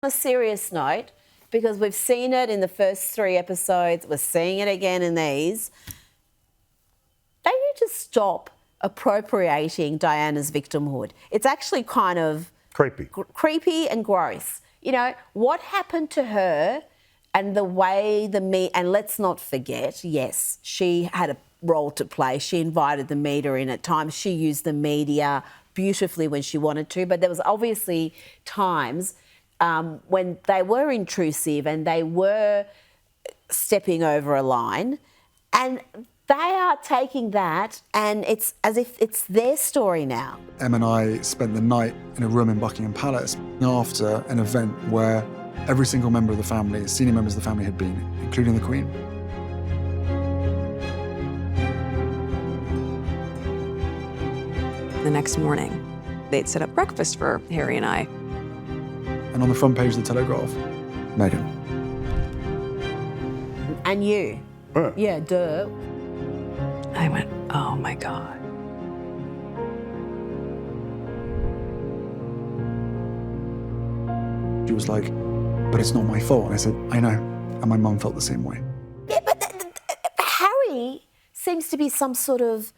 On a serious note, because we've seen it in the first 3 episodes, we're seeing it again in these, they need to stop appropriating Diana's victimhood. It's actually kind of creepy and gross. You know, what happened to her and the way and let's not forget, yes, she had a role to play. She invited the media in at times. She used the media beautifully when she wanted to, but there was obviously times when they were intrusive and they were stepping over a line, and they are taking that and it's as if it's their story now. Em and I spent the night in a room in Buckingham Palace after an event where every single member of the family, senior members of the family had been, including the Queen. The next morning, they'd set up breakfast for Harry and I. And on the front page of the Telegraph, Meghan. And you. Yeah, duh. I went, oh my God. She was like, but it's not my fault. And I said, I know. And my mum felt the same way. Yeah, but Harry seems to be some sort of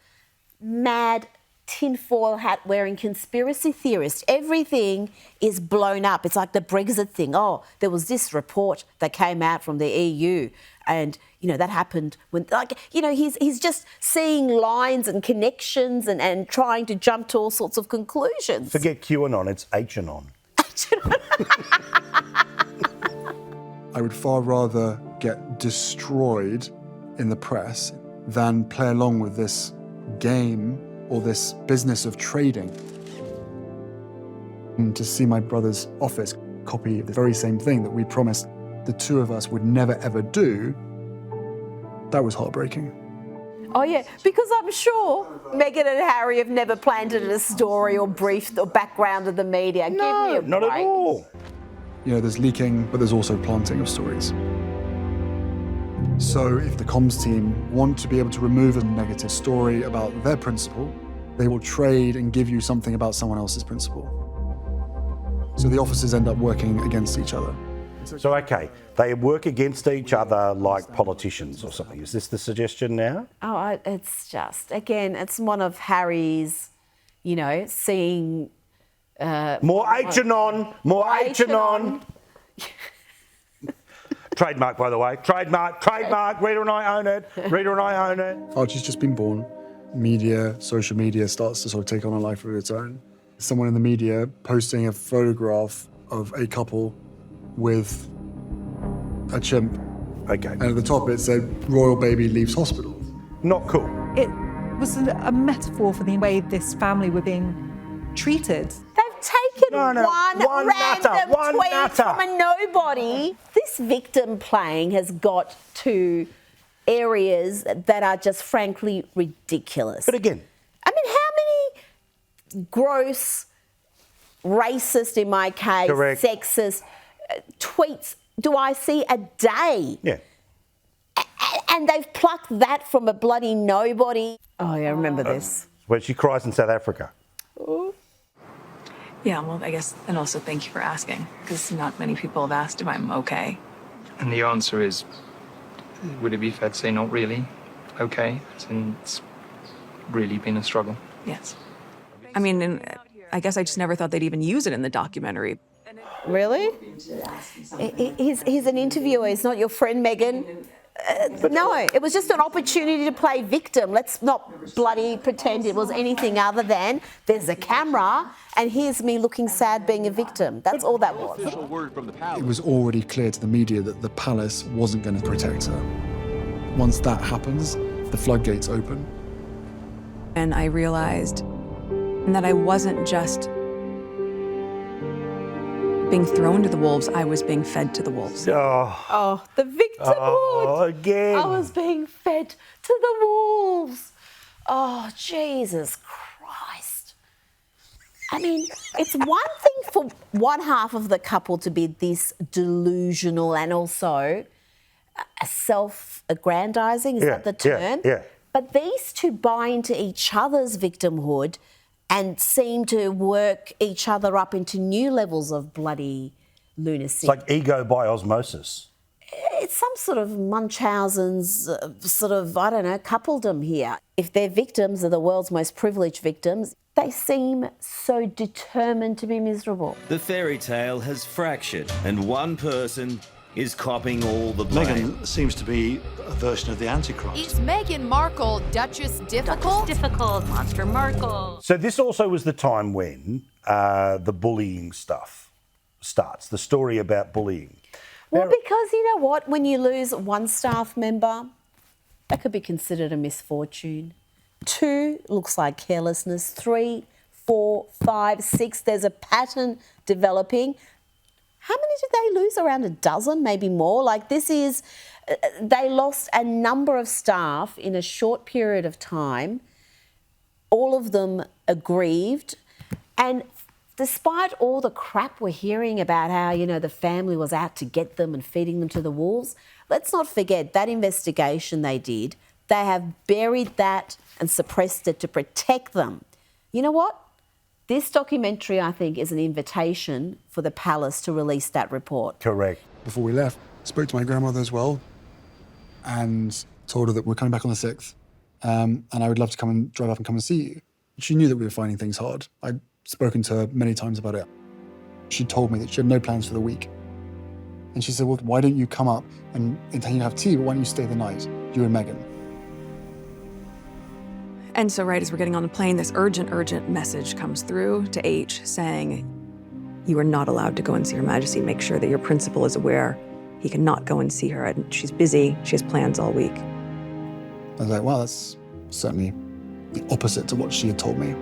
mad tinfoil hat wearing conspiracy theorist. Everything is blown up. It's like the Brexit thing. Oh, there was this report that came out from the EU and, you know, that happened when, like, you know, he's just seeing lines and connections and trying to jump to all sorts of conclusions. Forget QAnon, it's H-anon. I would far rather get destroyed in the press than play along with this game or this business of trading. And to see my brother's office copy the very same thing that we promised the two of us would never ever do, that was heartbreaking. Oh yeah, because I'm sure Meghan and Harry have never planted a story or briefed or background of the media. No, give me a not break. at all. You know, there's leaking, but there's also planting of stories. So if the comms team want to be able to remove a negative story about their principal, they will trade and give you something about someone else's principal. So the officers end up working against each other. So, okay, they work against each other like politicians or something. Is this the suggestion now? Oh, it's just, again, it's one of Harry's, you know, seeing... more H-anon, more H-anon. Trademark, by the way. Trademark. Rita and I own it. Archie's just been born. Media, social media starts to sort of take on a life of its own. Someone in the media posting a photograph of a couple with a chimp. Okay. And at the top it said, royal baby leaves hospital. Not cool. It was a metaphor for the way this family were being treated. They've taken one random tweet nutter. from a nobody. This victim playing has got to areas that are just frankly ridiculous. But again... I mean, how many gross, racist, in my case, Correct. sexist tweets do I see a day? Yeah. And they've plucked that from a bloody nobody. Oh, yeah, I remember this. Where she cries in South Africa. Yeah, well, I guess, and also thank you for asking, because not many people have asked if I'm okay. And the answer is, would it be fair to say not really okay? As in, it's really been a struggle. Yes. I mean, and I guess I just never thought they'd even use it in the documentary. Really? He's an interviewer. He's not your friend, Meghan. No, it was just an opportunity to play victim. Let's not bloody pretend it was anything other than there's a camera and here's me looking sad being a victim. That's all that was. It was already clear to the media that the palace wasn't going to protect her. Once that happens, the floodgates open. And I realized that I wasn't just being thrown to the wolves, I was being fed to the wolves. Oh, the victimhood. Oh, again. I was being fed to the wolves. Oh, Jesus Christ. I mean, it's one thing for one half of the couple to be this delusional and also self-aggrandizing, is that the term? Yeah. But these two buy into each other's victimhood and seem to work each other up into new levels of bloody lunacy. It's like ego by osmosis. It's some sort of Munchausen's coupledom here. If their victims are the world's most privileged victims, they seem so determined to be miserable. The fairy tale has fractured and one person is copping all the blame. Meghan seems to be a version of the Antichrist. Is Meghan Markle Duchess difficult? Difficult, Monster Markle. So this also was the time when the bullying stuff starts, the story about bullying. Well, because you know what? When you lose one staff member, that could be considered a misfortune. 2 looks like carelessness. 3, 4, 5, 6, there's a pattern developing. How many did they lose? Around a dozen, maybe more. Like they lost a number of staff in a short period of time. All of them aggrieved. And despite all the crap we're hearing about how, the family was out to get them and feeding them to the wolves, let's not forget that investigation they did, they have buried that and suppressed it to protect them. You know what? This documentary, I think, is an invitation for the palace to release that report. Correct. Before we left, I spoke to my grandmother as well and told her that we're coming back on the 6th and I would love to come and drive up and come and see you. She knew that we were finding things hard. I'd spoken to her many times about it. She told me that she had no plans for the week. And she said, well, why don't you come up and you have tea, but why don't you stay the night, you and Meghan? And so right as we're getting on the plane, this urgent message comes through to H saying, you are not allowed to go and see Her Majesty. Make sure that your principal is aware. He cannot go and see her. And she's busy. She has plans all week. I was like, wow, that's certainly the opposite to what she had told me.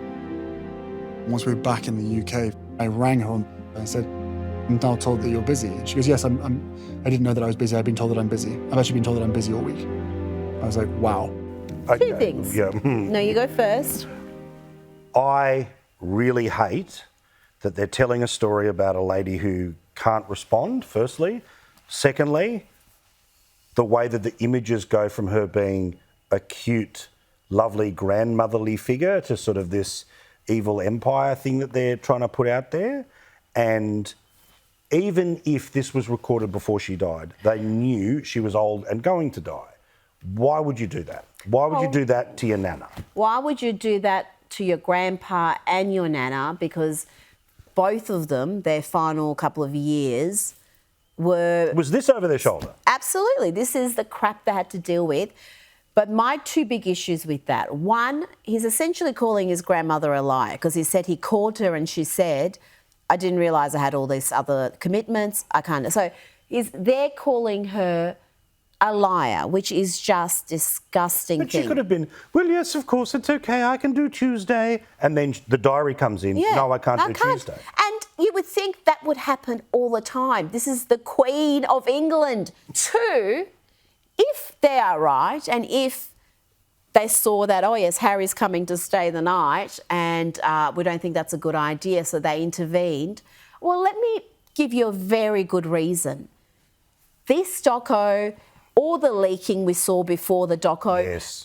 Once we were back in the UK, I rang her and I said, I'm now told that you're busy. And she goes, yes, I didn't know that I was busy. I've been told that I'm busy. I've actually been told that I'm busy all week. I was like, wow. 2 things. Yeah. No, you go first. I really hate that they're telling a story about a lady who can't respond, firstly. Secondly, the way that the images go from her being a cute, lovely, grandmotherly figure to sort of this evil empire thing that they're trying to put out there. And even if this was recorded before she died, they knew she was old and going to die. Why would you do that? Why would you do that to your nana? Why would you do that to your grandpa and your nana? Because both of them, their final couple of years, were... Was this over their shoulder? Absolutely. This is the crap they had to deal with. But my 2 big issues with that. One, he's essentially calling his grandmother a liar because he said he called her and she said, I didn't realise I had all these other commitments. I can't... So they're calling her a liar, which is just disgusting. But she could have been, well, yes, of course, it's okay, I can do Tuesday. And then the diary comes in, no, I can't do Tuesday. And you would think that would happen all the time. This is the Queen of England. 2, if they are right and if they saw that, oh, yes, Harry's coming to stay the night and we don't think that's a good idea, so they intervened. Well, let me give you a very good reason. This doco... all the leaking we saw before the doco,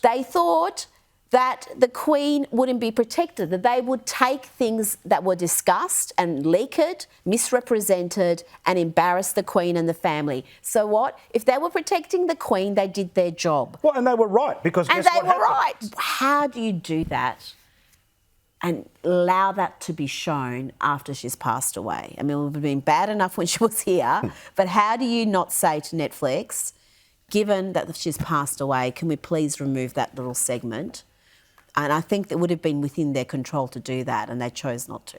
they thought that the Queen wouldn't be protected, that they would take things that were discussed and leak it, misrepresented and embarrass the Queen and the family. So what? If they were protecting the Queen, they did their job. Well, and they were right because guess what happened? Right. How do you do that and allow that to be shown after she's passed away? I mean, it would have been bad enough when she was here, but how do you not say to Netflix, given that she's passed away, can we please remove that little segment? And I think it would have been within their control to do that, and they chose not to.